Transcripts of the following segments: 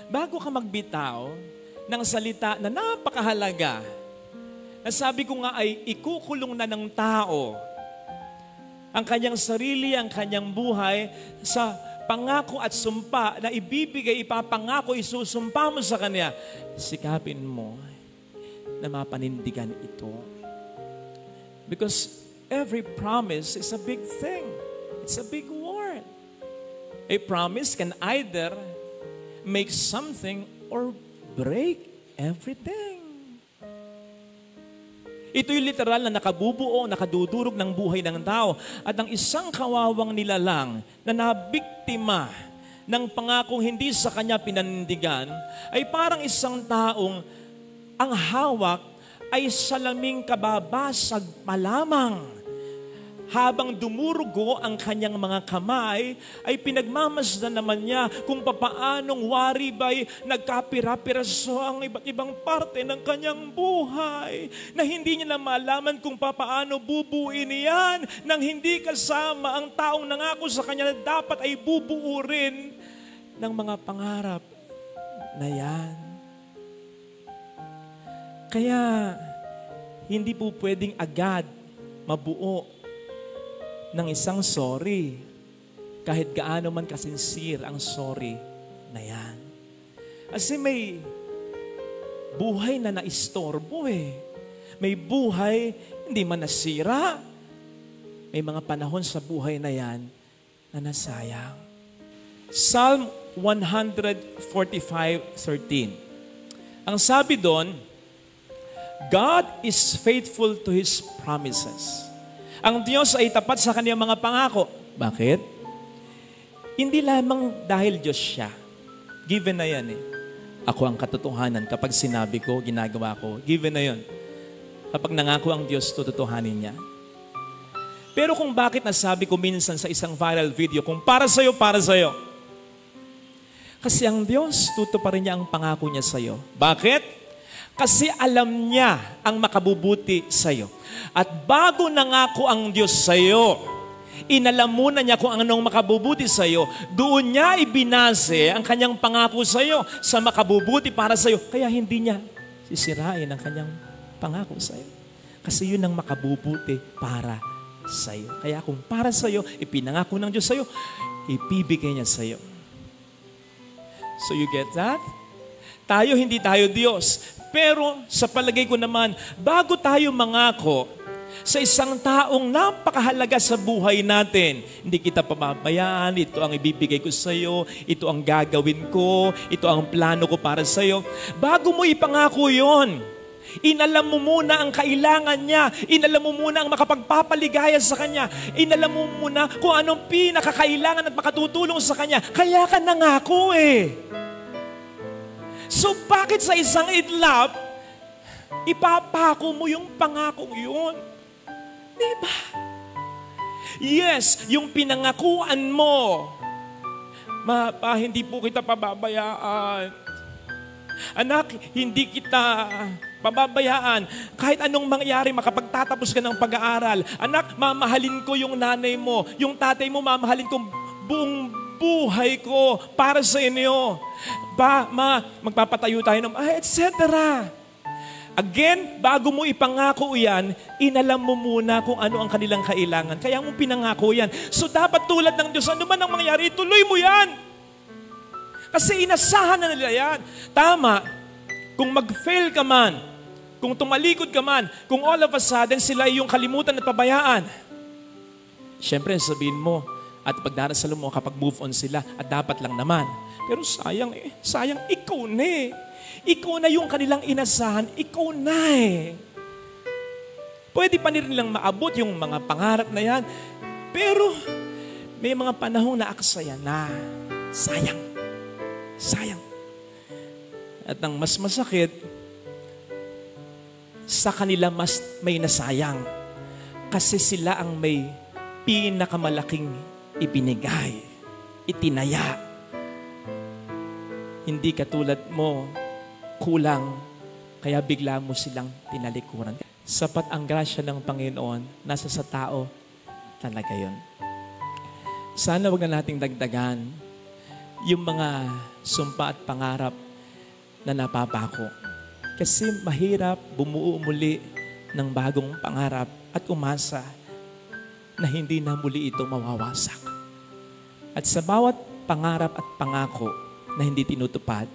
bago ka magbitaw ng salita na napakahalaga, na sabi ko nga ay ikukulong na ng tao ang kanyang sarili, ang kanyang buhay sa pangako at sumpa na ibibigay, ipapangako, isusumpa mo sa kanya, sikapin mo na mapanindigan ito. Because every promise is a big thing. It's a big word. A promise can either make something or break everything. Ito'y literal na nakabubuo, nakadudurog ng buhay ng tao. At ang isang kawawang nilalang na nabiktima ng pangakong hindi sa kanya pinanindigan ay parang isang taong ang hawak ay salaming kababasag pa lamang. Habang dumurugo ang kanyang mga kamay, ay pinagmamasdan naman niya kung papaanong waribay nagkapira-piraso ang iba't ibang parte ng kanyang buhay, na hindi niya na malaman kung papaano bubuin niyan nang hindi kasama ang taong nangako sa kanya na dapat ay bubuo rin ng mga pangarap na yan. Kaya, hindi po pwedeng agad mabuo ng isang sorry, kahit gaano man kasinsir ang sorry na yan. Kasi may buhay na naistorbo eh. May buhay hindi man nasira. May mga panahon sa buhay na yan na nasayang. Psalm 145:13. Ang sabi doon, God is faithful to His promises. Ang Diyos ay tapat sa kanyang mga pangako. Bakit? Hindi lamang dahil Diyos siya. Given na yan eh. Ako ang katotohanan. Kapag sinabi ko, ginagawa ko. Given na yun. Kapag nangako ang Diyos, tututuhanin niya. Pero kung bakit nasabi ko minsan sa isang viral video, kung para sa'yo, para sa'yo. Kasi ang Diyos, tutuparin niya ang pangako niya sa'yo. Bakit? Kasi alam niya ang makabubuti sa'yo. At bago nangako ang Diyos sa'yo, inalamunan niya kung anong makabubuti sa'yo, doon niya ibinase ang kanyang pangako sa'yo sa makabubuti para sa'yo. Kaya hindi niya sisirain ang kanyang pangako sa'yo. Kasi yun ang makabubuti para sa'yo. Kaya kung para sa'yo, ipinangako ng Diyos sa'yo, ibibigay niya sa'yo. So you get that? Tayo, hindi tayo Diyos. Pero sa palagay ko naman, bago tayo mangako sa isang taong napakahalaga sa buhay natin, hindi kita pababayaan, ito ang ibibigay ko sa iyo, ito ang gagawin ko, ito ang plano ko para sa iyo. Bago mo ipangako yon, inalam mo muna ang kailangan niya, inalam mo muna ang makapagpapaligaya sa kanya, inalam mo muna kung anong pinakakailangan at makatutulong sa kanya. Kaya ka nangako eh. So bakit sa isang itlap, ipapako mo yung pangakong yun? Diba? Yes, yung pinangakuan mo, hindi po kita pababayaan. Anak, hindi kita pababayaan. Kahit anong mangyari, makapagtatapos ka ng pag-aaral. Anak, mamahalin ko yung nanay mo, yung tatay mo, mamahalin ko buong buhay ko para sa inyo. Magpapatayo tayo ng, etc. Again, bago mo ipangako yan, inalam mo muna kung ano ang kanilang kailangan. Kaya mo pinangako yan. So dapat tulad ng Diyos, ano man ang mangyari, tuloy mo yan. Kasi inasahan na nila yan. Tama, kung mag-fail ka man, kung tumalikod ka man, kung all of a sudden sila yung kalimutan at pabayaan, syempre sabihin mo, at pagdarasal mo kapag move on sila, at dapat lang naman. Pero sayang eh. Sayang, ikaw na eh. Ikaw na yung kanilang inasahan. Ikaw na eh. Pwede pa nilang maabot yung mga pangarap na yan. Pero may mga panahong naaksaya na. Sayang. Sayang. At ang mas masakit, sa kanila mas may nasayang. Kasi sila ang may pinakamalaking ibinigay, itinaya. Hindi katulad mo, kulang, kaya bigla mo silang tinalikuran. Sapat ang grasya ng Panginoon, nasa sa tao talaga yun. Sana wag na nating dagdagan yung mga sumpa at pangarap na napapako. Kasi mahirap bumuo muli ng bagong pangarap at umasa na hindi na muli ito mawawasak. At sa bawat pangarap at pangako na hindi tinutupad,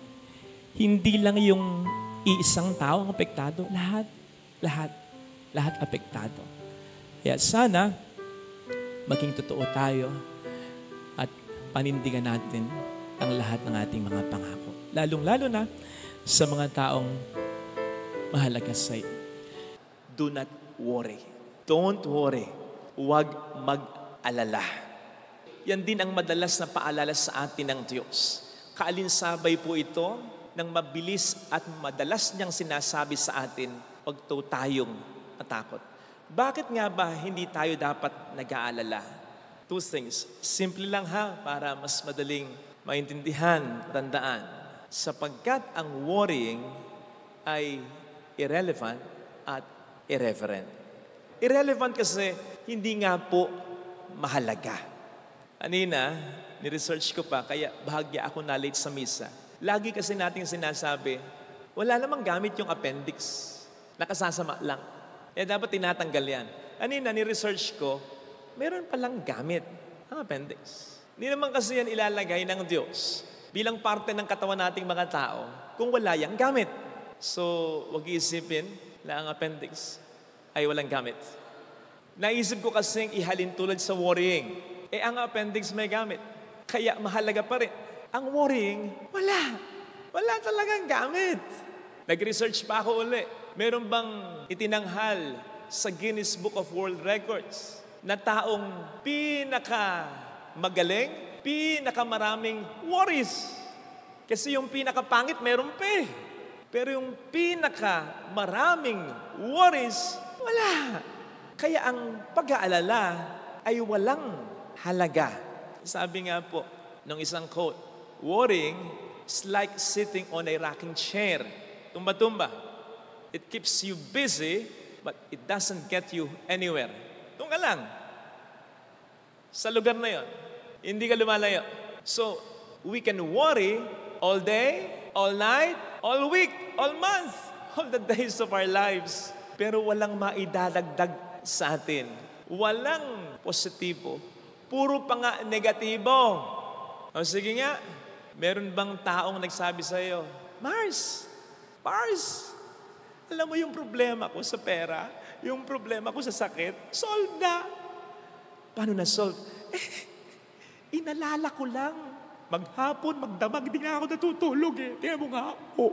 hindi lang yung iisang tao ang apektado, lahat apektado. Kaya sana, maging totoo tayo at panindigan natin ang lahat ng ating mga pangako. Lalong-lalo na sa mga taong mahalaga sa iyo. Do not worry. Don't worry. Huwag mag-alala. Yan din ang madalas na paalala sa atin ng Diyos. Kaalinsabay po ito ng mabilis at madalas niyang sinasabi sa atin, huwag tayong matakot. Bakit nga ba hindi tayo dapat nag-aalala? Two things. Simple lang para mas madaling maintindihan, tandaan. Sapagkat ang worrying ay irrelevant at irreverent. Irrelevant kasi hindi nga po mahalaga. Kanina, ni-research ko pa, kaya bahagya ako na late sa misa. Lagi kasi nating sinasabi, wala namang gamit yung appendix. Nakasasama lang. Dapat tinatanggal yan. Kanina, ni-research ko, meron palang gamit ang appendix. Hindi naman kasi yan ilalagay ng Diyos bilang parte ng katawan nating mga tao kung wala yang gamit. So, wag iisipin na ang appendix ay walang gamit. Naisip ko kasing ihalin tulad sa worrying. Ang appendix may gamit. Kaya mahalaga pa rin. Ang worrying, wala. Wala talagang gamit. Nag-research pa ako uli. Meron bang itinanghal sa Guinness Book of World Records na taong pinakamagaling, pinakamaraming worries? Kasi yung pinakapangit, meron pa eh. Pero yung pinakamaraming worries, wala. Kaya ang pag-aalala ay walang halaga. Sabi nga po ng isang quote, worrying is like sitting on a rocking chair. Tumba-tumba. It keeps you busy, but it doesn't get you anywhere. Doon ka lang. Sa lugar na yon, hindi ka lumalayo. So, we can worry all day, all night, all week, all month, all the days of our lives. Pero walang maidadagdag sa atin. Walang positibo. Puro pa nga negatibo. O sige nga, meron bang taong nagsabi sa iyo, Mars, alam mo yung problema ko sa pera, yung problema ko sa sakit, solve na. Paano na-solve? Inalala ko lang. Maghapon, magdamag, hindi nga ako natutulog eh. Tingnan mo nga ako.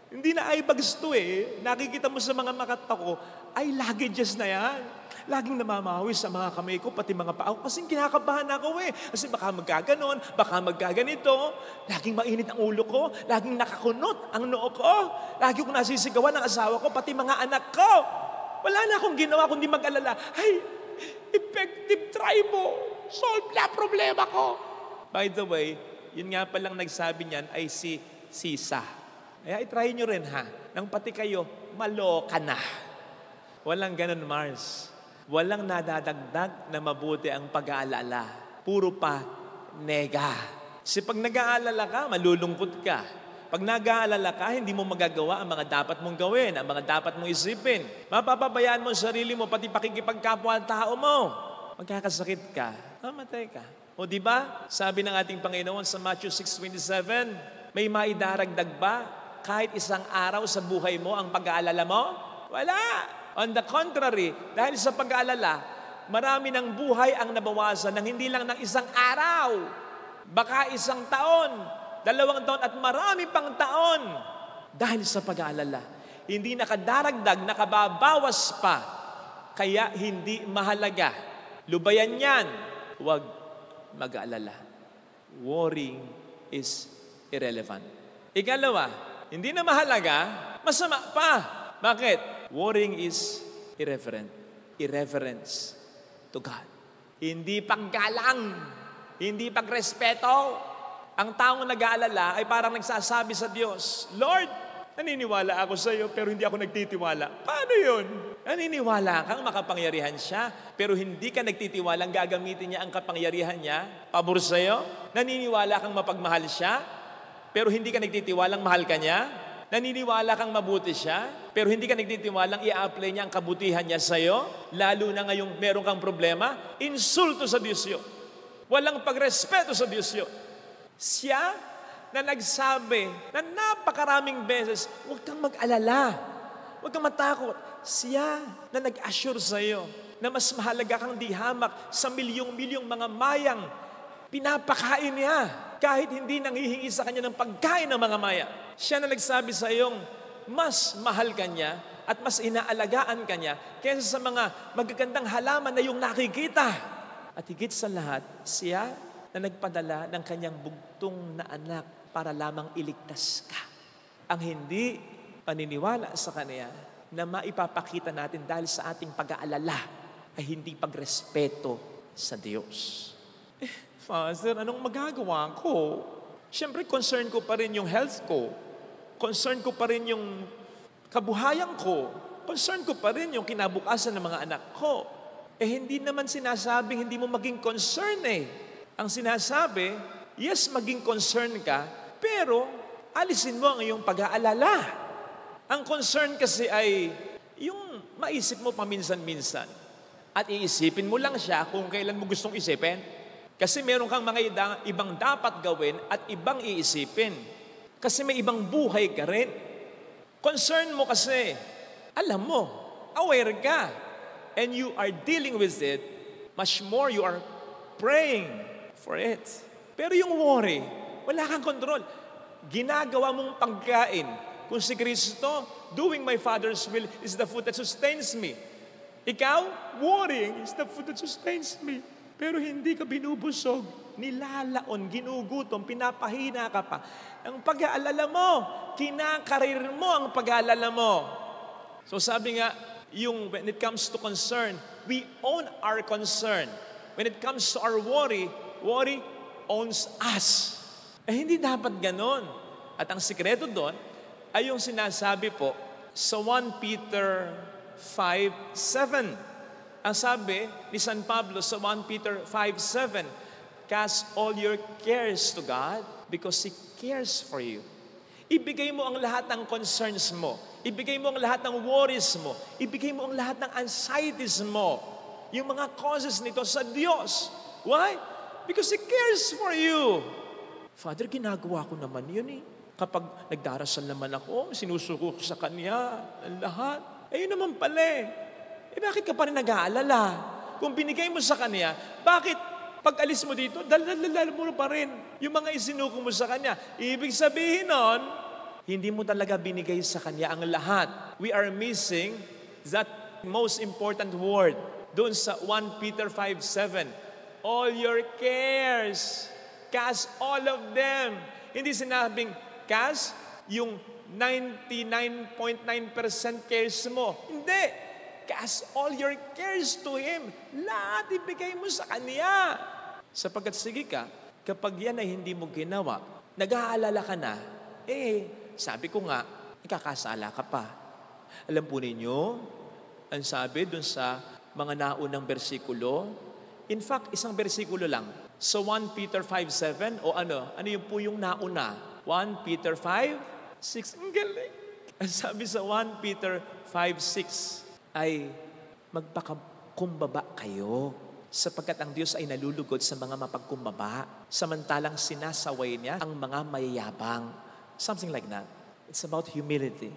Hindi na ay bagsto eh. Nakikita mo sa mga mata ko, ay luggages na yan. Laging namamawi sa mga kamay ko, pati mga paa ko. Kasi kinakabahan ako eh. Kasi baka magkaganon, baka magkaganito. Laging mainit ang ulo ko. Laging nakakunot ang noo ko. Lagi ko nasisigawan ng asawa ko, pati mga anak ko. Wala na akong ginawa kundi mag-alala. Ay, effective try mo. Solve na problema ko. By the way, yun nga palang nagsabi niyan ay si Sisa. Kaya itry nyo rin nang pati kayo, maloka na. Walang ganun, Mars. Walang nadadagdag na mabuti ang pag-aalala. Puro pa nega. Kasi pag nag-aalala ka, malulungkot ka. Pag nag-aalala ka, hindi mo magagawa ang mga dapat mong gawin, ang mga dapat mong isipin. Mapapabayaan mo ang sarili mo, pati pakikipagkapwa-tao mo. Magkakasakit ka, mamatay ka. O di ba? Sabi ng ating Panginoon sa Matthew 6:27, may maidaragdag ba kahit isang araw sa buhay mo ang pag-aalala mo? Wala. On the contrary, dahil sa pag-aalala, marami ng buhay ang nabawasan ng hindi lang ng isang araw. Baka isang taon, 2 taon at marami pang taon. Dahil sa pag-aalala, hindi nakadaragdag, nakababawas pa. Kaya hindi mahalaga. Lubayan yan. Huwag mag-aalala. Worrying is irrelevant. Ikalawa, hindi na mahalaga, masama pa. Bakit? Worrying is irreverent. Irreverence to God. Hindi paggalang, hindi pagrespeto. Ang taong nag-aalala ay parang nagsasabi sa Diyos, Lord, naniniwala ako sa iyo pero hindi ako nagtitiwala. Paano yun? Naniniwala kang makapangyarihan siya, pero hindi ka nagtitiwalang gagamitin niya ang kapangyarihan niya pabor sa'yo? Naniniwala kang mapagmahal siya, pero hindi ka nagtitiwalang mahal ka niya? Naniniwala kang mabuti siya, pero hindi ka nagtitiwalang i-apply niya ang kabutihan niya sa'yo? Lalo na ngayong meron kang problema, insulto sa Diyos yun. Walang pagrespeto sa Diyos yun. Siya na nagsabi na napakaraming beses, huwag kang mag-alala, huwag kang matakot. Siya na nag-assure sa iyo na mas mahalaga kang dihamak sa milyong-milyong mga mayang pinapakain niya kahit hindi nanghihingi sa kanya ng pagkain ng mga maya. Siya na nagsabi sa iyong mas mahal ka niya at mas inaalagaan ka niya kaysa sa mga magagandang halaman na yung nakikita. At higit sa lahat, siya na nagpadala ng kanyang bugtong na anak para lamang iligtas ka. Ang hindi paniniwala sa kanya na maipapakita natin dahil sa ating pag-aalala ay hindi pagrespeto sa Diyos. Father, anong magagawa ko? Siyempre, concern ko pa rin yung health ko. Concern ko pa rin yung kabuhayan ko. Concern ko pa rin yung kinabukasan ng mga anak ko. Hindi naman sinasabing hindi mo maging concern Ang sinasabi, yes, maging concern ka, pero alisin mo ang iyong pag-aalala. Ang concern kasi ay yung maisip mo paminsan-minsan at iisipin mo lang siya kung kailan mo gustong isipin. Kasi meron kang mga ibang dapat gawin at ibang iisipin. Kasi may ibang buhay ka rin. Concern mo kasi, alam mo, aware ka, and you are dealing with it, much more you are praying for it. Pero yung worry, wala kang control. Ginagawa mong pagkain. Kung si Kristo, doing my Father's will is the food that sustains me. Ikaw, worrying is the food that sustains me. Pero hindi ka binubusog, nilalaon, ginugutom, pinapahina ka pa. Ang pag-aalala mo, kinakarir mo ang pag-aalala mo. So sabi nga, when it comes to concern, we own our concern. When it comes to our worry owns us. Hindi dapat ganon. At ang sikreto doon, ay yung sinasabi po sa 1 Peter 5:7. Ang sabi ni San Pablo sa 1 Peter 5:7, cast all your cares to God because He cares for you. Ibigay mo ang lahat ng concerns mo. Ibigay mo ang lahat ng worries mo. Ibigay mo ang lahat ng anxieties mo. Yung mga causes nito sa Diyos. Why? Because He cares for you. Father, ginagawa ko naman yun Kapag nagdarasal naman ako, sinusuko ko sa Kanya ang lahat. Ayun naman pala bakit ka pa rin nag-aalala? Kung binigay mo sa Kanya, bakit pag alis mo dito, dala mo pa rin yung mga isinuko mo sa Kanya? Ibig sabihin nun, hindi mo talaga binigay sa Kanya ang lahat. We are missing that most important word doon sa 1 Peter 5:7. All your cares, cast all of them. Hindi sinabing, cast yung 99.9% cares mo. Hindi. Cast all your cares to Him. Lahat ibigay mo sa Kanya. Sapagkat sige ka, kapag yan ay hindi mo ginawa, nag-aalala ka na, sabi ko nga, ikakasala ka pa. Alam po ninyo, ang sabi dun sa mga naunang bersikulo, in fact, isang bersikulo lang, sa 1 Peter 5:7, o ano yung po yung nauna? 1 Peter 5:6. Ang galing. Ang sabi sa 1 Peter 5:6 ay magpakumbaba kayo sapagkat ang Diyos ay nalulugod sa mga mapagkumbaba samantalang sinasaway niya ang mga mayayabang. Something like that. It's about humility.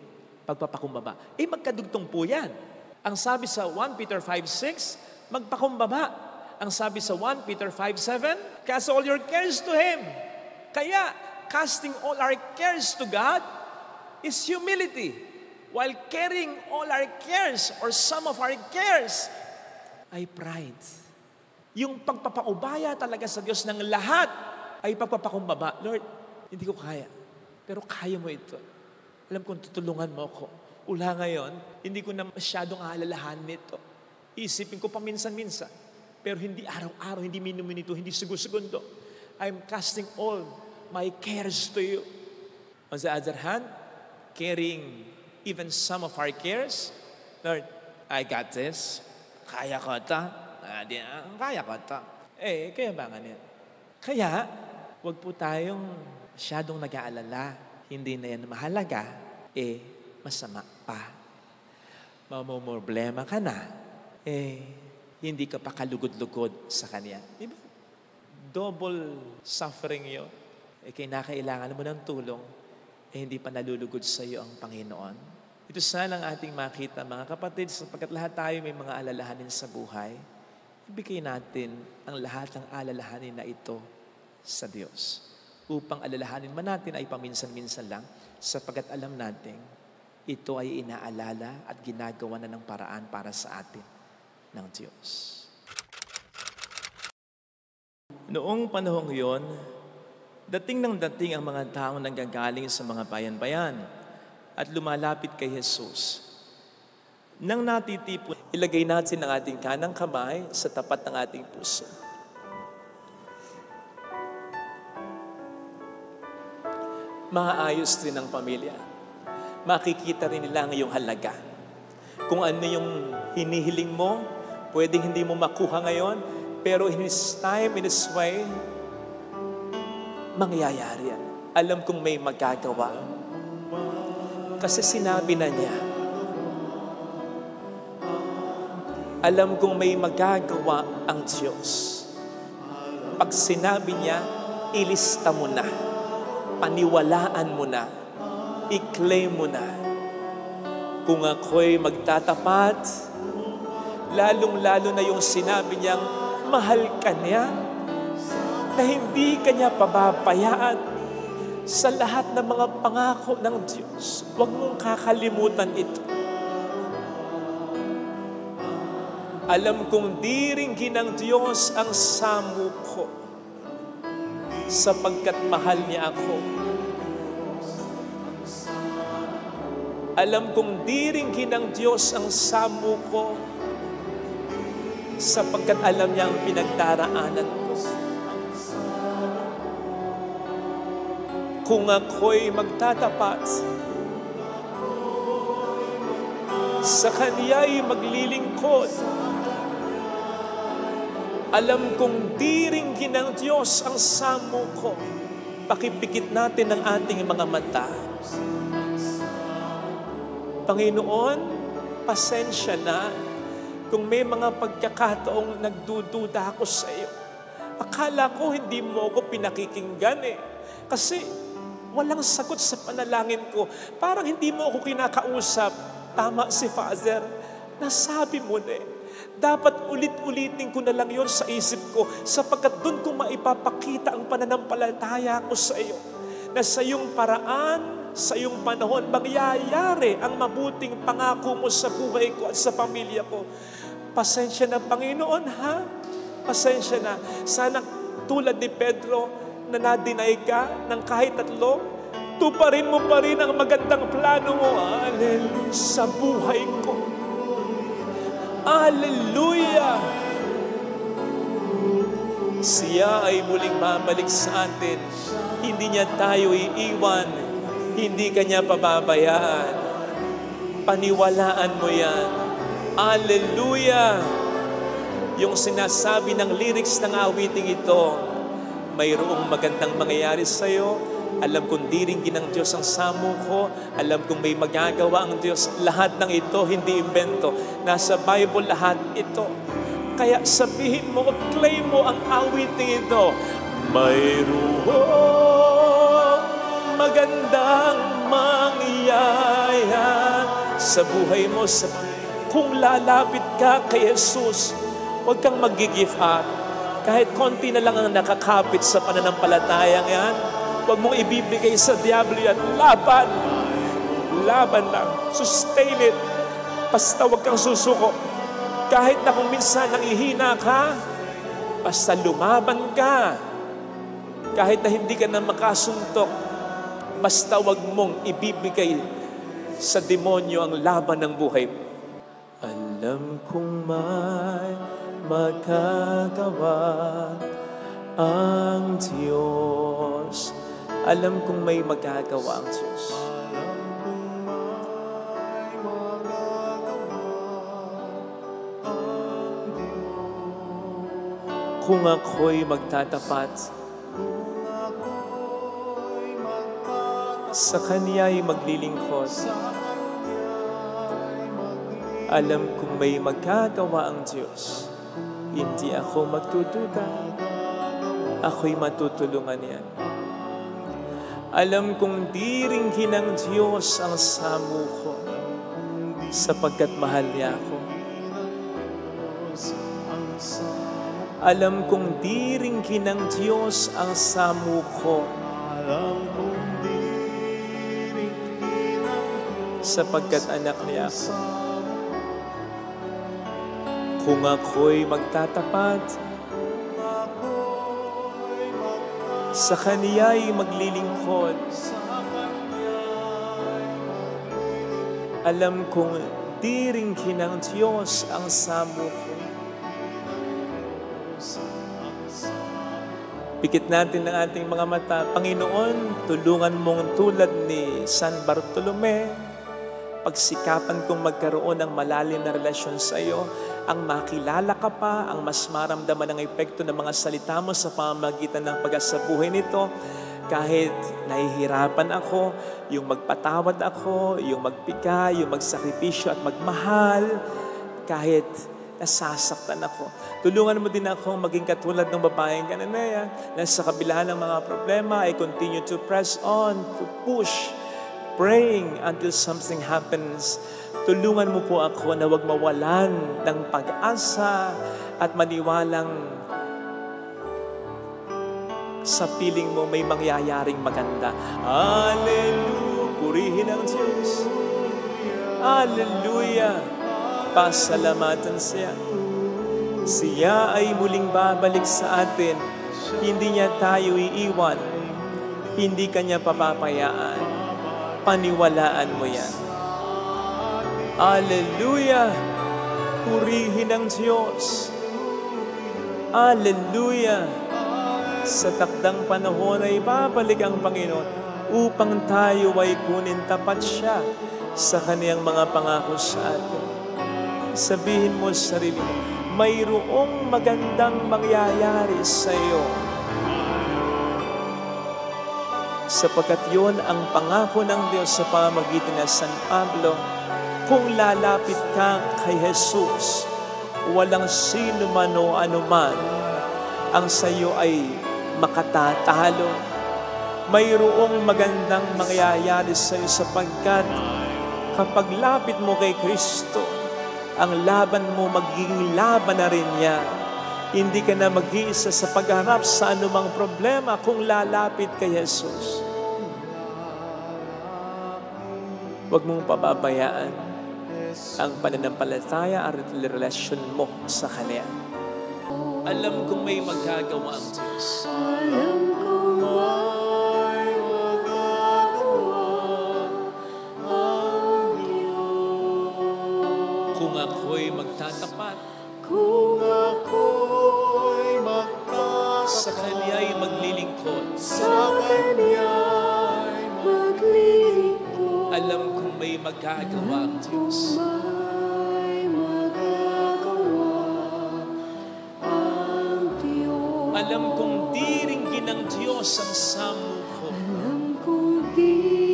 Pagpapakumbaba. Magkadugtong po yan. Ang sabi sa 1 Peter 5:6, magpakumbaba. Ang sabi sa 1 Peter 5:7, cast all your cares to Him. Kaya, casting all our cares to God is humility. While carrying all our cares or some of our cares ay pride. Yung pagpapaubaya talaga sa Diyos ng lahat ay pagpapakumbaba. Lord, hindi ko kaya. Pero kaya mo ito. Alam kong tutulungan mo ako. Ula ngayon, hindi ko na masyadong aalalahan nito. Isipin ko paminsan-minsan. Pero hindi araw-araw, hindi minuminito, hindi segundo. I'm casting all my cares to you. On the other hand, carrying even some of our cares, Lord, I got this. Kaya ko ito. Kaya ko ito. Kaya ba nga niya? Kaya, wag po tayong masyadong nag-aalala. Hindi na yan mahalaga. Masama pa. Mamumroblema ka na. Hindi ka pa kalugod-lugod sa Kanya. Diba? Double suffering yun. Kinakailangan mo ng tulong, hindi pa nalulugod sa iyo ang Panginoon. Ito sana ang ating makita, mga kapatid, sapagkat lahat tayo may mga alalahanin sa buhay, ibigay natin ang lahat ng alalahanin na ito sa Diyos. Upang alalahanin man natin ay paminsan-minsan lang, sapagkat alam natin, ito ay inaalala at ginagawa na ng paraan para sa atin ng Diyos. Noong panahong yon, dating ang mga taong nanggagaling sa mga bayan-bayan at lumalapit kay Jesus. Nang natitipon, ilagay natin ang ating kanang kamay sa tapat ng ating puso. Maayos rin ang pamilya. Makikita rin nila ang iyong halaga. Kung ano yung hinihiling mo, pwedeng hindi mo makuha ngayon, pero in His time, in His way, mangyayari yan. Alam kong may magagawa. Kasi sinabi na niya. Alam kong may magagawa ang Diyos. Pag sinabi niya, ilista mo na. Paniwalaan mo na. I-claim mo na. Kung ako'y magtatapat, lalong-lalo na yung sinabi niyang, mahal ka niya, na hindi kanya pababayaan sa lahat ng mga pangako ng Diyos. Huwag mong kakalimutan ito. Alam kong diringgin ng Diyos ang samo ko sapagkat mahal niya ako. Alam kong diringgin ng Diyos ang samo ko sapagkat alam niya ang pinagdaraanan ko. Kung ako'y magtatapat, sa Kanya'y maglilingkod, alam kong diringgin ng Diyos ang samo ko. Pakipikit natin ang ating mga mata. Panginoon, pasensya na kung may mga pagkakataong nagdududa ako sa iyo. Akala ko hindi mo ako pinakikinggan Kasi walang sagot sa panalangin ko. Parang hindi mo ako kinakausap. Tama si Father. Nasabi mo na Dapat ulit-ulitin ko na lang yon sa isip ko sapagkat doon ko maipapakita ang pananampalataya ko sa iyo. Na sa iyong paraan, sa iyong panahon, mangyayari ang mabuting pangako mo sa buhay ko at sa pamilya ko. Pasensya na, Panginoon, ha? Pasensya na. Sana tulad ni Pedro na na-deny ka ng kahit 3, tuparin mo pa rin ang magandang plano mo. Hallelujah. Sa buhay ko. Hallelujah. Siya ay muling babalik sa atin. Hindi niya tayo iiwan. Hindi kanya pababayaan. Paniwalaan mo yan. Hallelujah. Yung sinasabi ng lyrics ng awiting ito, mayroong magandang mangyayari sa iyo. Alam kong diringgin ng Diyos ang samo ko. Alam kong may magagawa ang Diyos. Lahat ng ito, hindi invento. Nasa Bible lahat ito. Kaya sabihin mo, claim mo ang awiting ito. Mayroong magandang mangyayari sa buhay mo. Kung lalapit ka kay Jesus, huwag kang mag-give up. Kahit konti na lang ang nakakapit sa pananampalatayang yan, huwag mong ibibigay sa diablo yan. Laban. Laban lang. Sustain it. Basta huwag kang susuko. Kahit na kung minsan nangihina ka, basta lumaban ka. Kahit na hindi ka na makasuntok, basta huwag mong ibibigay sa demonyo ang laban ng buhay mo. Alam kong may magagawa ang Diyos. Alam kong may magagawa ang Diyos. kung ako'y magtatapat sa Kanya'y maglilingkod. Alam kong may magagawa ang Diyos. Hindi ako magtutuda. Ako'y matutulungan niya. Alam kong diringgin ng Diyos ang samo ko sapagkat mahal niya ako. Alam kong diringgin ng Diyos ang samo ko sapagkat anak niya ako. Kung ako'y magtatapat, sa Kaniya'y maglilingkod, alam kong diringgin ng Diyos ang samo ko. Pikit natin ang ating mga mata. Panginoon, tulungan mong tulad ni San Bartolome, pagsikapan kong magkaroon ng malalim na relasyon sa iyo, ang makilala ka pa, ang mas maramdaman ang epekto ng mga salita mo sa pamamagitan ng pag-asabuhay nito. Kahit nahihirapan ako, yung magpatawad ako, yung magpika, yung magsakripisyo at magmahal, kahit nasasaktan ako. Tulungan mo din ako maging katulad ng babaeng Cananea na sa kabila ng mga problema, I continue to press on, to push, praying until something happens. Tulungan mo po ako na huwag mawalan ng pag-asa at maniwalang sa piling mo may mangyayaring maganda. Hallelujah! Purihin ang Diyos. Hallelujah! Pasalamatan siya. Siya ay muling babalik sa atin. Hindi niya tayo iiwan. Hindi kanya papapayaan. Paniwalaan mo yan. Hallelujah! Purihin ang Diyos. Hallelujah! Sa takdang panahon ay babalik ang Panginoon upang tayo ay kunin tapat siya sa Kaniyang mga pangako sa atin. Sabihin mo sa sarili mo, mayroong magandang mangyayari sa iyo. Sapagkat yun ang pangako ng Diyos sa pamamagitan ng San Pablo. Kung lalapit ka kay Jesus, walang sino man o anuman ang sa iyo ay makatatalo. Mayroong magandang mangyayari sa iyo sapagkat kapag lapit mo kay Kristo, ang laban mo magiging laban na rin niya. Hindi ka na mag-iisa sa pagharap sa anumang problema kung lalapit kay Jesus. Huwag mong pababayaan ang pananampalataya at relasyon mo sa Kanya. Alam kong may magagawa ang Diyos. Alam kong may magagawa ang Diyos. Kung ako'y magtatapat, Kung ako'y magtatapat, sa Kanya'y maglilingkod, sa Kanya'y maglilingkod. alam kong may magagawa ang Diyos. May magagawa ang Diyos. Alam kong diringgin ng Diyos ang samo ko Alam kong di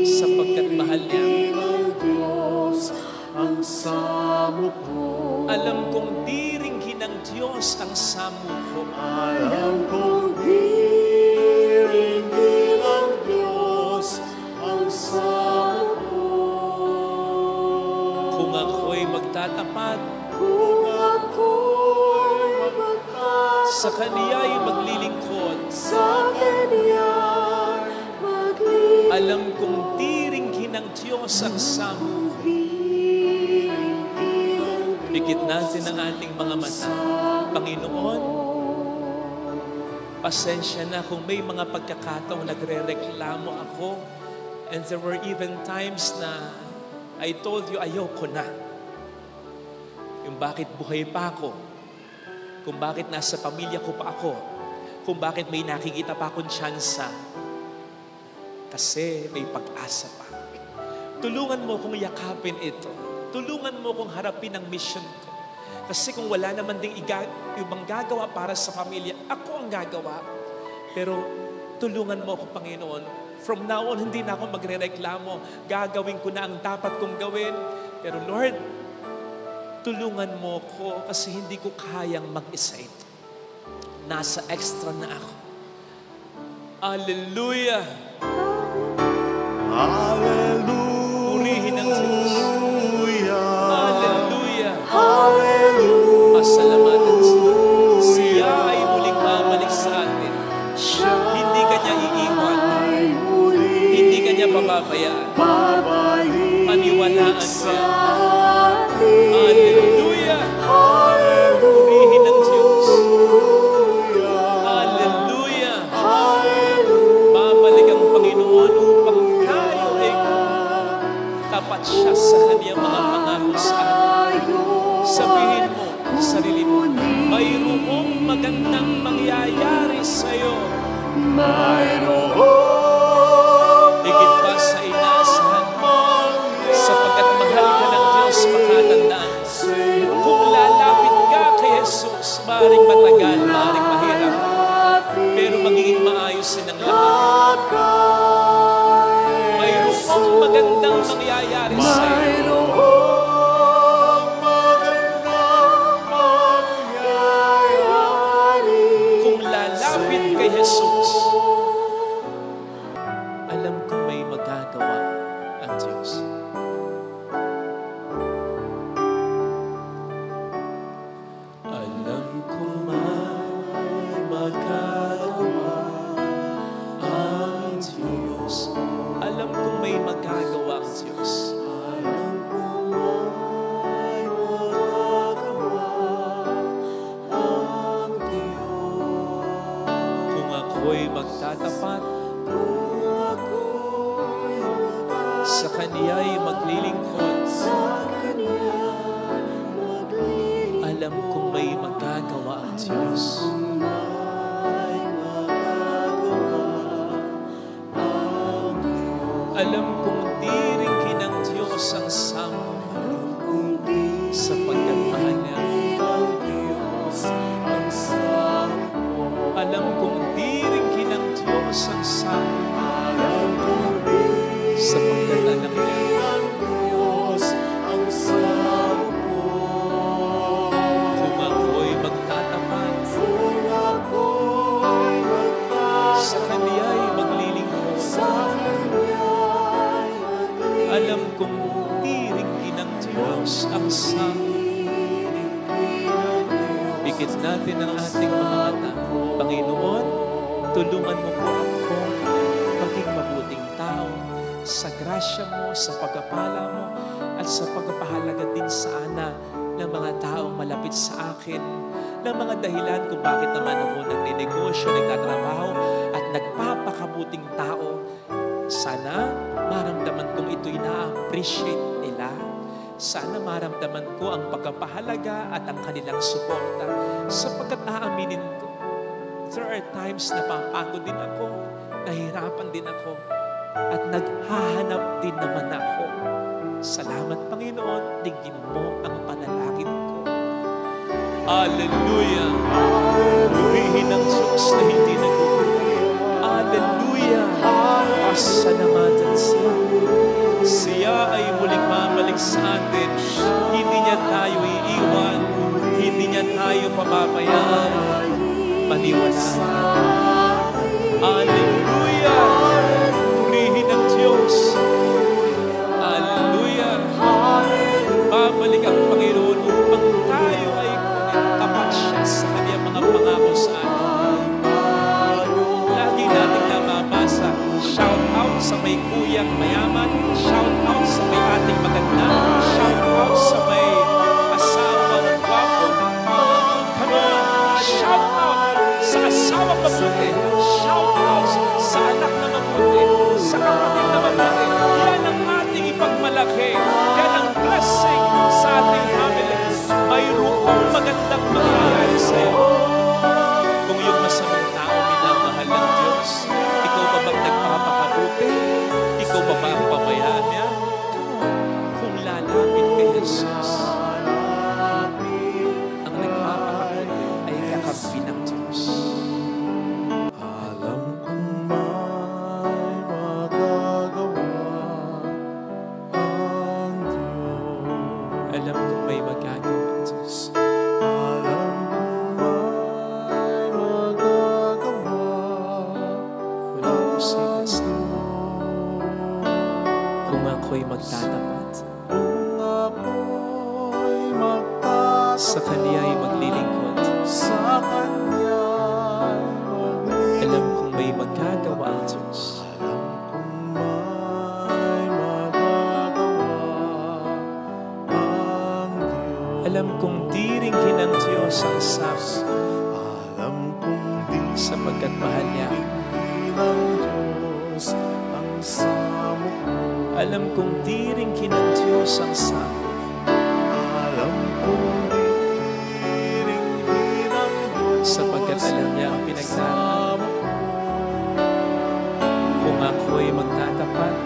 sapagkat mahal niya. ng Diyos ang samo ko. Alam kong diringgin ng Diyos ang samo ko. Alam kong diringgin ng Diyos ang samo ko. Kung ako'y magtatapat, Kung ako'y magtatapat, sa Kaniya'y maglilingkod, sa Kanya'y maglilingkod. alam kong diringgin ng Diyos ang samo. Pikit natin ang ating mga mata. Panginoon, pasensya na kung may mga pagkakataong nagre-reklamo ako. And there were even times na I told you, ayoko na. Yung bakit buhay pa ako. Kung bakit nasa pamilya ko pa ako. Kung bakit may nakikita pa akong tsansa. Kasi may pag-asa pa. Tulungan mo kong yakapin ito. Tulungan mo kong harapin ang mission ko. Kasi kung wala naman ding ibang gagawa para sa pamilya, ako ang gagawa. Pero tulungan mo ako, Panginoon. From now on, hindi na ako magre-reklamo. Gagawin ko na ang dapat kong gawin. Pero Lord, tulungan mo ko kasi hindi ko kayang mag-isa ito. Nasa extra na ako. Hallelujah! Hallelujah! Purihin ang Diyos. Hallelujah! Hallelujah! Pasalamatan siya. Siya ay muling mamalik sa atin. Hindi ka niya iiwan. Hindi ka niya pababayaan. Paniwalaan mo yan. Hallelujah! Purihin ang Diyos. Hallelujah! Babalik ang Panginoon upang tayo ay tapat siya sa Kanyang mga pangako sa atin. Sabihin mo sa sarili mo, mayroong magandang mangyayari sa iyo. Higit pa sa inaasahan mo, sapagkat mahal ka ng Diyos, makatandaan. Kung lalapit ka kay Jesus, maaaring matagal, maaaring mahirap, pero magiging maayos din ang lahat. Mayroong magandang mangyayari sa iyo. Kung lalapit kay Jesus, alam kong may magagawa ang Diyos. Alam kong may magagawa ang Diyos. Alam kong may magagawa ang Diyos. Alam kong may magagawa ang Diyos. Kung ako'y magtatapat, sa Kaniya'y maglilingkod, alam kong may magagawa ang Diyos. Alam kong di rin kinang Diyos ang sama, sapagkat mahal niya. Alam kong di rin kinang Diyos ang sama, sapagkat anak niya. Kung ako'y magtatapat, sa Kaniya'y maglilingkod, alam kong di rin kinang Diyos ang sama. Pikit natin ang ating mga mata. Panginoon, tulungan mo po ako maging mabuting tao sa grasya mo, sa pagpapala mo, at sa pagpapahalaga din sana ng mga taong malapit sa akin, ng mga dahilan kung bakit naman ako nagninegosyo, nagtatrabaho, at nagpapakabuting tao. Sana maramdaman kong ito'y na-appreciate nila. Sana maramdaman ko ang pagpapahalaga at ang kanilang suporta, sapagkat aaminin ko, there are times na papagod din ako, nahihirapan din ako, at naghahanap din naman ako. Salamat, Panginoon, digin mo ang panalangin ko. Hallelujah! Purihin ang Diyos na hindi nagugulat. Hallelujah! Pasalamatan siya. Siya ay muling mamalik sa atin. Hindi niya tayo iiwan. Hindi niya tayo pababayaan. Paniwalaan. Hallelujah! Purihin ang Diyos. Hallelujah! Babalik ang Panginoon upang tayo ay tapat siya sa kanyang mga pangako sa atin. Lagi natin namabasa, shout out sa may kuyang mayaman, shout out sa may ating maganda, shout out sa may asawang gwapo. Come on, shout out sa asawang mabuti, shout out sa anak na mabuti, sa kapatid na mabuti. Yan ang ating ipagmalaki. Yan ang blessing sa ating family. Mayroong magandang mangyayari sa iyo. Kung yung masamang tao minamahal ng Diyos, ikaw ba bang nagpapakabuti? Ikaw ba ba ang pabayaan niya? Come on. may magagawa, Diyos. Alam kong may magagawa Walang posible sa kung ako'y magtatapat. kung ako'y magtatapat Sa Kaniya'y maglilingkod. sa Kanya'y maglilingkod. Alam kong may magagawa ang Diyos. Alam kong may magagawa ang Diyos. Alam kong diringhin ng Diyos ang sabi Alam kong di sapagkat mahal niya. ng Diyos ang samo ko. Alam kong diringhin ng Diyos ang sabi Alam kong diringhin ng Diyos sapagkat alam niya ang pinagdaraanan. samo ko. Kung ako'y magtatapat,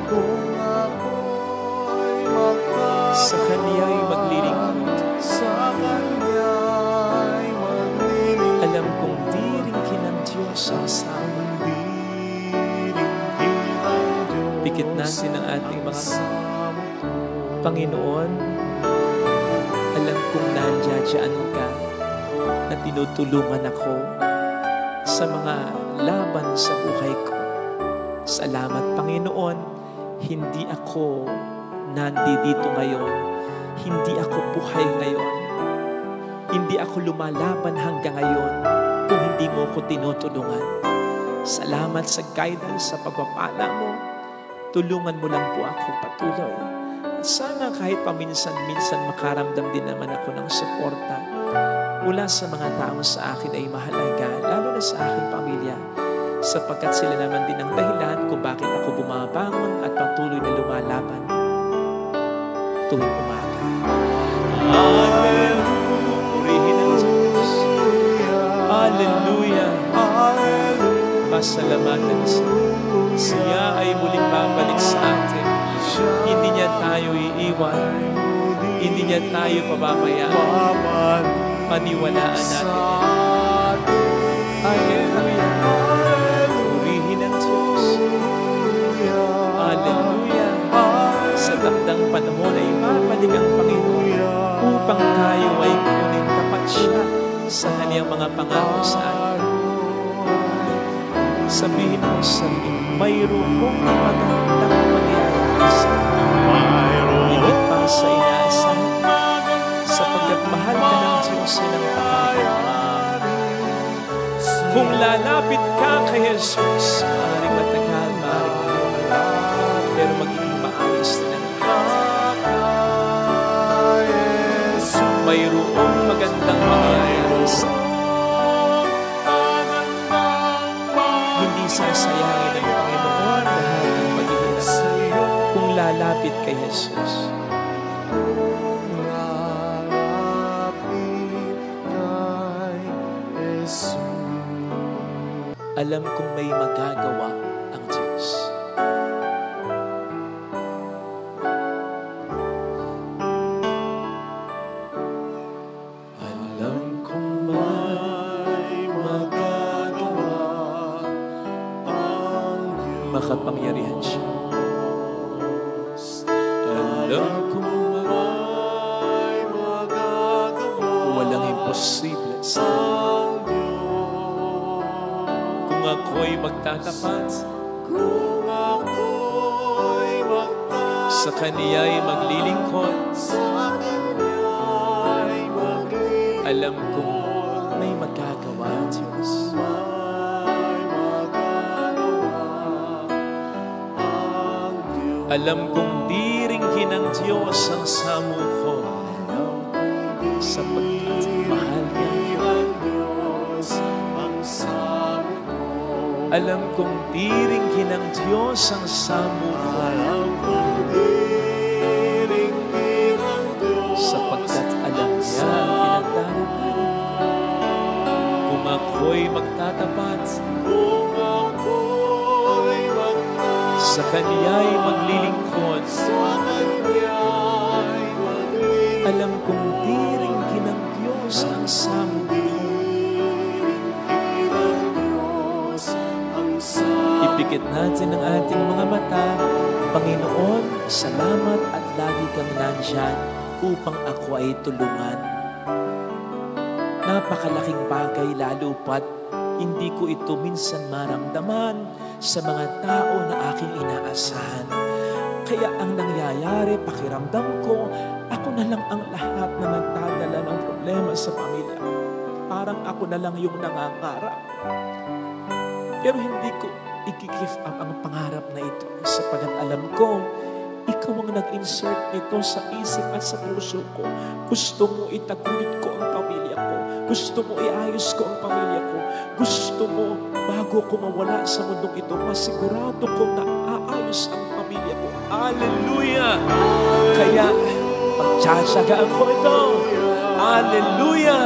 Kung ako'y magtatapat sa Kaniya'y maglilingkod. sa Kanya'y maglilingkod. Alam kong diringhin ng Diyos ang sabi. Pikit natin ang ating mga Panginoon, alam kong nandiyan ka na tinutulungan ako sa mga laban sa buhay ko. Salamat, Panginoon, hindi ako nandito ngayon. Hindi ako buhay ngayon. Hindi ako lumalaban hanggang ngayon kung hindi mo ko tinutulungan. Salamat sa guidance, sa pagpapala mo. Tulungan mo lang po ako patuloy. At sana kahit paminsan-minsan makaramdam din naman ako ng suporta mula sa mga tao sa akin ay mahalaga, lalo na sa aking pamilya, sapagkat sila naman din ang dahilan kung bakit ako bumabangon at patuloy na lumalaban tuwing umaga. Hallelujah! Purihin ang Diyos. Hallelujah! Pasalamatan siya. Siya ay muling babalik sa atin. Hindi niya tayo iiwan. Hindi niya tayo pababayaan. Paniwalaan natin. Hallelujah! Purihin ang Diyos. Hallelujah! Sa takdang panahon ay babalik ang Panginoon upang tayo ay kunin tapat siya sa Kaniyang mga pangako sa atin. Sabihin mo sa akin, mayroong magandang mangyayari sa higit pa sa inaasahan sapagkat mahal ka ng Diyos ng Panginoon. Kung lalapit ka kay Jesus, maaaring matagal, maaaring mahal, pero magiging maayos na ng mayroong magandang mangyayari sa hindi sasayangin ng Panginoon lahat ng paghihirap kung lalapit kay Jesus. Alam kong may magagawa ang Diyos. Alam kong may magagawa ang Diyos. Makapangyarihan siya. Alam kong may magagawa walang imposible sa Kanya. ang Kung ako'y magtatapat, Kung ako'y magtatapat sa Kaniya'y maglilingkod, sa Kanya'y maglilingkod. alam kong may magagawa ang Diyos. May magagawa ang Diyos. Alam kong diringhin ng Diyos ang samo ko sapagkat mahal niya. Ang Diyos ang samo ko. Alam kong diringhin ng Diyos ang samo ko Alam kong diringhin ang Diyos sapagkat alam niya ang pinagdaraanan. Kung ako'y magtatapat, kung ako'y magtatapat sa Kaniya'y maglilingkod, sa Kanya'y maglilingkod. alam kong diringhin ng Diyos ang samo ko. Ipikit natin ang ating mga mata. Panginoon, salamat at lagi kang nandyan. upang ako ay tulungan. Napakalaking bagay lalo pat hindi ko ito minsan maramdaman sa mga tao na aking inaasahan. Kaya ang nangyayari, pakiramdam ko, ako na lang ang lahat na nagdadala ng problema sa pamilya. Parang ako na lang yung nangangarap. Pero hindi ko i-give up ang pangarap na ito sapagkat alam ko, ikaw ang nag-insert nito sa isip at sa puso ko. Gusto mo itaguyod ko ang pamilya ko. Gusto mo iayos ko ang pamilya ko. Gusto mo, bago ko mawala sa mundong ito, masigurado kong naaayos ang pamilya ko. Hallelujah! Kaya, pagtsatsagaan ko ito. Hallelujah!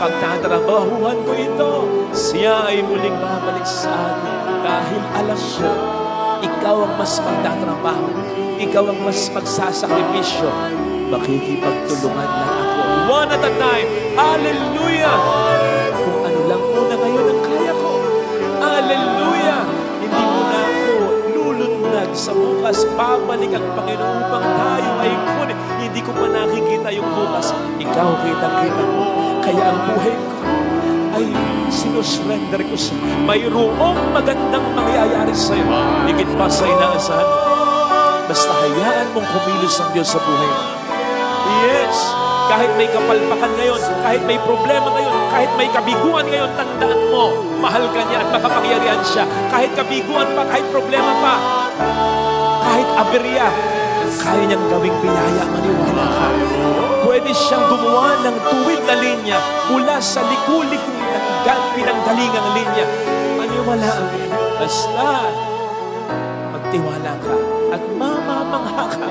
Pagtatrabahuhan ko ito, siya ay muling babalik sa atin. Dahil alam ko, ikaw ang mas magtatrabaho. Ikaw ang mas magsasakripisyo. Makikipagtulungan lang ako. One at a time. Hallelujah! Kung ano lang muna ngayon ang kaya ko. Hallelujah! Hindi mo na ako lulundag sa bukas. Babalik ang Panginoon upang tayo ay kunin. Hindi ko pa nakikita yung bukas. Ikaw kitang-kita mo. Kaya ang buhay ko ay sinusurrender ko sa mayroong magandang mangyayari sa iyo. Higit pa sa inaasahan mo. Basta hayaan mong kumilos ang Diyos sa buhay mo. Yes! Kahit may kapalpakan ngayon, kahit may problema ngayon, kahit may kabiguan ngayon, tandaan mo, mahal ka niya at makapangyarihan siya. Kahit kabiguan pa, kahit problema pa, kahit aberya, kaya niyang gawing biyaya, maniwala ka. Pwede siyang gumawa ng tuwid na linya mula sa liku-likong pinanggalingang linya. Maniwala ang basta magtiwala ka at mamamangha ka.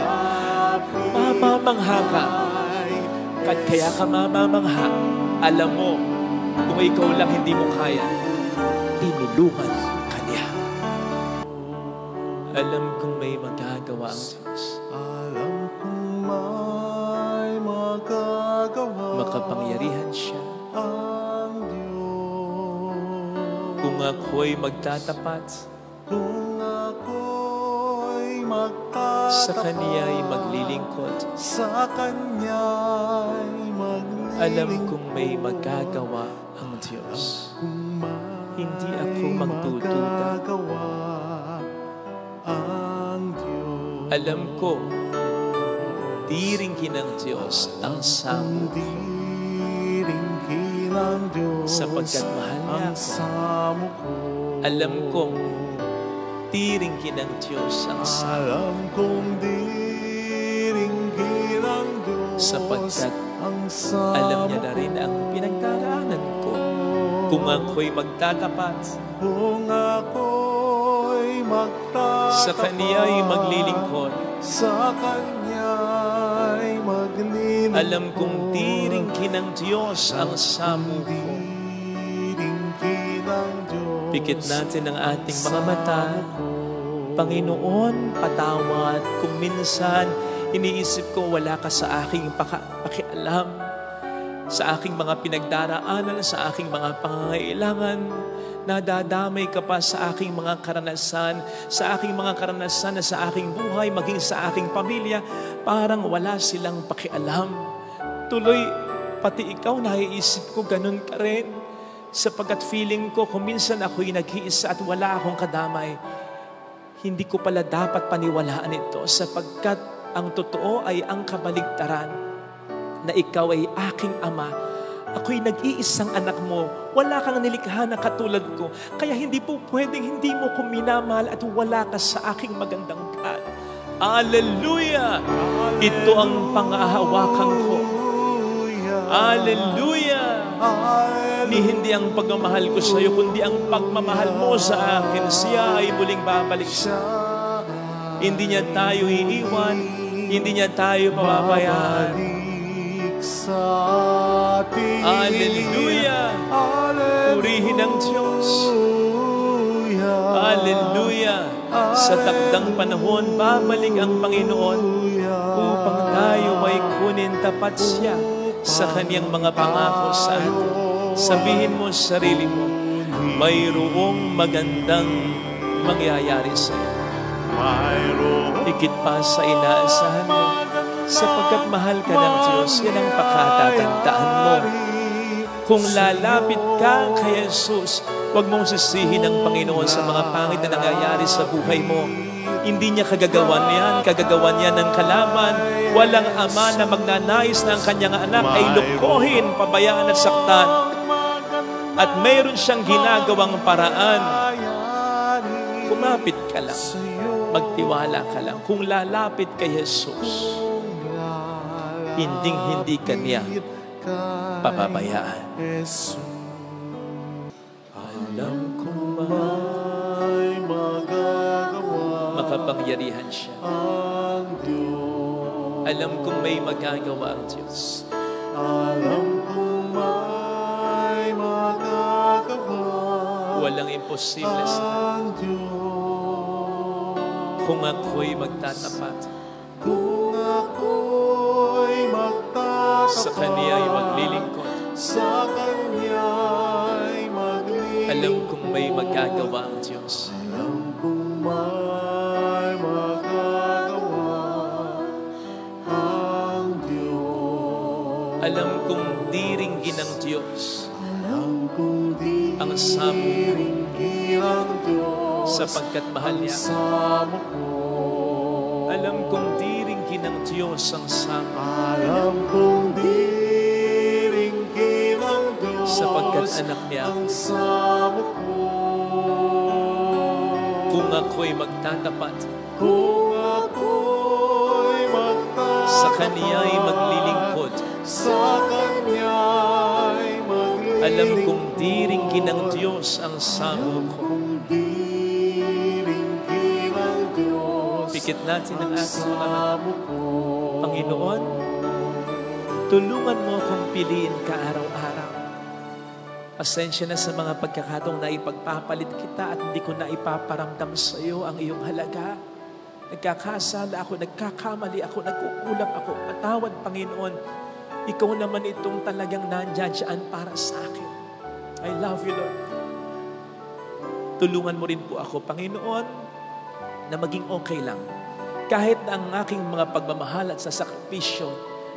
Mamamangha ka. At kaya ka mamamangha, alam mo, kung ikaw lang hindi mo kaya, tinulungan ka niya. Alam kong may magagawa ang Diyos. Alam kong may magagawa Makapangyarihan siya. ang Diyos. Kung ako'y magtatapat, Kung ako'y magtatapat sa Kaniya'y maglilingkod, sa Kanya'y maglilingkod, alam kong may magagawa ang Diyos. Hindi ako magdududa. Ang Diyos. Alam ko, diringin ng Diyos ang samo ko, Diringin ang Diyos sapagkat mahal niya ang ako. samo ko. Alam kong diringin ng Diyos ang samo Alam kong diringin ang Diyos sapagkat ang samo alam niya na rin ang pinagdaraanan ko. Kung ako'y magtatapat, Kung ako'y magtatapat sa Kaniya'y maglilingkod, sa Kanya'y maglilingkod, alam kong diringin ng Diyos ang samo ko. diringin ang Diyos. Pikit natin ang ating mga mata. Panginoon, patawad kung minsan iniisip ko wala ka sa aking pakialam, sa aking mga pinagdaraanan, sa aking mga pangangailangan. Nadadamay ka pa sa aking mga karanasan, sa aking mga karanasan na sa aking buhay, maging sa aking pamilya, parang wala silang pakialam. Tuloy, pati ikaw naiisip ko, ganun ka rin. Sapagkat feeling ko, kung minsan ako'y nag-iisa at wala akong kadamay, hindi ko pala dapat paniwalaan ito sapagkat ang totoo ay ang kabaligtaran na ikaw ay aking ama. Ako'y nag-iisang anak mo. Wala kang nilikha na katulad ko. Kaya hindi po pwedeng hindi mo ko minamahal at wala ka sa aking magandang God. Hallelujah! Ito ang pangahawakan ko. Hallelujah! Hindi ang pagmamahal ko sa iyo, kundi ang pagmamahal mo sa akin. Siya ay muling babalik sa hindi niya tayo iiwan, hindi niya tayo pababayaan. Hallelujah! Purihin ang Diyos. Hallelujah! Sa takdang panahon, babalik ang Panginoon upang tayo ay kunin tapat siya sa Kaniyang mga pangako sa atin. Sabihin mo sa sarili mo, mayroong magandang mangyayari sa iyo. Higit pa sa inaasahan mo, Sapagkat mahal ka ng Diyos, yan ang pakatatandaan mo. Kung lalapit ka kay Jesus, huwag mong sisihin ang Panginoon sa mga pangit na nangyayari sa buhay mo. Hindi niya kagagawan yan ng kalaban. Walang ama na magnanais na ang kanyang anak ay lukohin, pabayaan at saktan. At mayroon siyang ginagawang paraan. Kumapit ka lang. Magtiwala ka lang. Kung lalapit kay Jesus, hindi ka niya papabayaan. Alam kong may makapangyarihan siya. Alam kong may magagawa ang Diyos. Alam kong may magagawa. Walang imposible sa Kanya. Kung ako'y magtatapat, Kung ako'y magtatapat, sa Kaniya'y maglilingkod, sa Kaniya'y maglilingkod, alam kong may magagawa ang Diyos. alam kong may magagawa ang Diyos. Alam kong diringgin ng Diyos Alam kong di ang samo ringgin ang Diyos sapagkat mahal niya. samo ko. Alam kong diringgin ng Diyos ang samo Alam kong di ringgin ang Diyos sapagkat anak niya. ang samo ko. Kung ako'y magtatapat, Kung ako'y magtatapat, sa Kaniya'y maglilingkod, sa Kaniya'y maglilingkod, alam kong diringgin ng Diyos ang samo ko. kung di ringgin ang Diyos Pikit natin ang ating mga mata. samo ko. Panginoon, tulungan mo akong piliin ka araw-araw. Pasensya na sa mga pagkakataong na ipagpapalit kita at hindi ko na ipaparamdam sa iyo ang iyong halaga. Nagkakasala ako, nagkakamali ako, nagkukulang ako. Patawad, Panginoon. Ikaw naman itong talagang nandiyan para sa akin. I love you, Lord. Tulungan mo rin po ako, Panginoon, na maging okay lang. Kahit na ang aking mga pagmamahal at sa sakripisyo,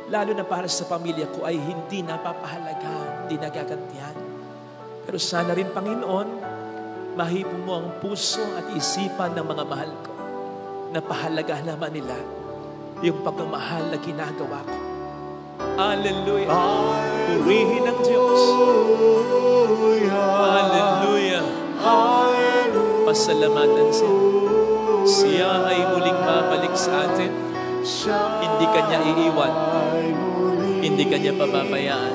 lalo na para sa pamilya ko, ay hindi napapahalaga, hindi nagagantihan. Pero sana rin, Panginoon, mahipo mo ang puso at isipan ng mga mahal ko na pahalaga naman nila yung pagmamahal na ginagawa ko. Hallelujah! Purihin ang Diyos. Hallelujah! Pasalamatan siya. Siya ay muling babalik sa atin. Hindi kanya iiwan. Hindi kanya pababayaan.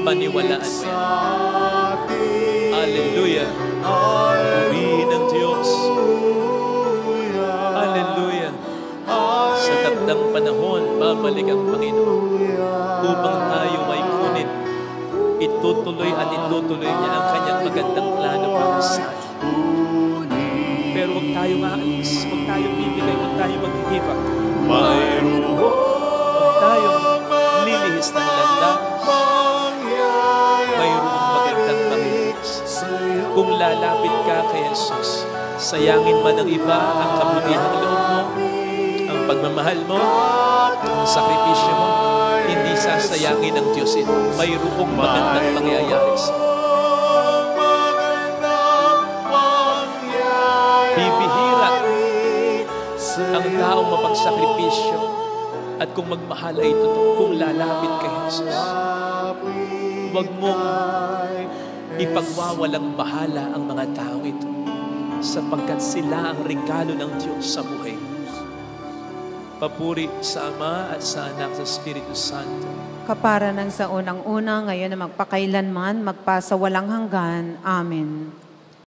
Paniwalaan mo yan. Hallelujah! Purihin ang Diyos. Hallelujah! Sa takdang panahon, babalik ang Panginoon upang tayo may kunin. Itutuloy at itutuloy niya ang kanyang magandang plano para sa atin. Pero huwag tayong aalis, huwag tayong bibigay, huwag tayong mag-give up. Huwag tayong lilihis ng landas. Mayroong magandang Panginoon. Kung lalapit ka kay Jesus, sayangin man ng iba ang kabutihang loob mo, ang pagmamahal mo, ang sakripisyo mo, hindi sasayangin ng Diyos ito. Mayroong magandang mangyayari sa bibihira ang taong mapagsakripisyo at kung magmahal ay totoo, kung lalapit kay Jesus. Huwag mong ipagwawalang bahala ang mga tao ito sapagkat sila ang regalo ng Diyos sa buhay. Papuri sa Ama at sa Anak sa Espiritu Santo. Kapara ng sa unang-una, ngayon na magpakailanman, magpasawalang hanggan. Amen.